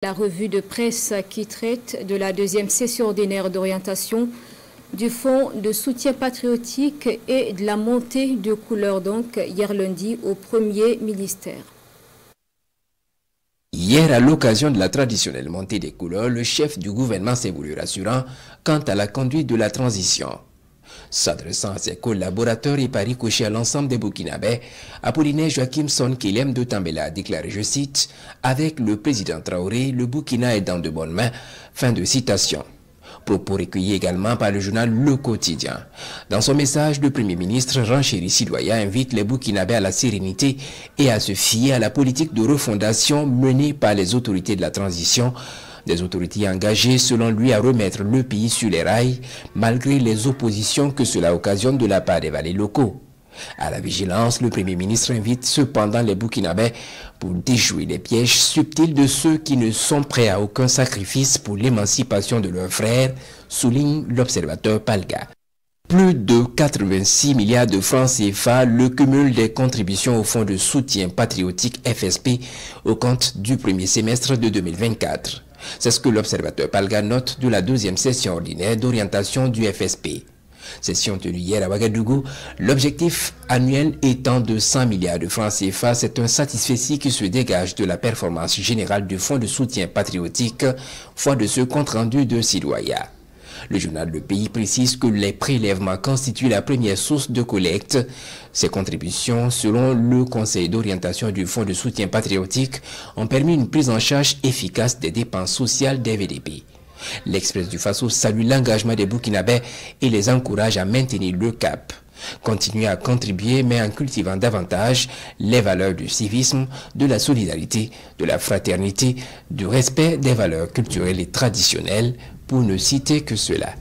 La revue de presse qui traite de la deuxième session ordinaire d'orientation du Fonds de soutien patriotique et de la montée de couleurs donc hier lundi au premier ministère. Hier, à l'occasion de la traditionnelle montée des couleurs, le chef du gouvernement s'est voulu rassurant quant à la conduite de la transition. S'adressant à ses collaborateurs et par ricochet à l'ensemble des Burkinabés, Apollinaire Joachim Son Kilem de Tambela a déclaré, je cite, « Avec le président Traoré, le Burkina est dans de bonnes mains ». Fin de citation. Propos recueillis également par le journal Le Quotidien. Dans son message, le Premier ministre Renchéri Sidoya invite les Burkinabés à la sérénité et à se fier à la politique de refondation menée par les autorités de la transition, des autorités engagées selon lui à remettre le pays sur les rails, malgré les oppositions que cela occasionne de la part des valets locaux. À la vigilance, le Premier ministre invite cependant les Burkinabés pour déjouer les pièges subtils de ceux qui ne sont prêts à aucun sacrifice pour l'émancipation de leurs frères, souligne l'observateur Palga. Plus de 86 milliards de francs CFA, le cumul des contributions au Fonds de soutien patriotique FSP au compte du premier semestre de 2024. C'est ce que l'observateur Palga note de la deuxième session ordinaire d'orientation du FSP. Session tenue hier à Ouagadougou, l'objectif annuel étant de 100 milliards de francs CFA, c'est un satisfecit qui se dégage de la performance générale du Fonds de soutien patriotique, foi de ce compte rendu de Sidoya. Le journal Le Pays précise que les prélèvements constituent la première source de collecte. Ces contributions, selon le Conseil d'orientation du Fonds de soutien patriotique, ont permis une prise en charge efficace des dépenses sociales des VDP. L'Express du Faso salue l'engagement des Burkinabés et les encourage à maintenir le cap. Continuer à contribuer, mais en cultivant davantage les valeurs du civisme, de la solidarité, de la fraternité, du respect des valeurs culturelles et traditionnelles, pour ne citer que cela.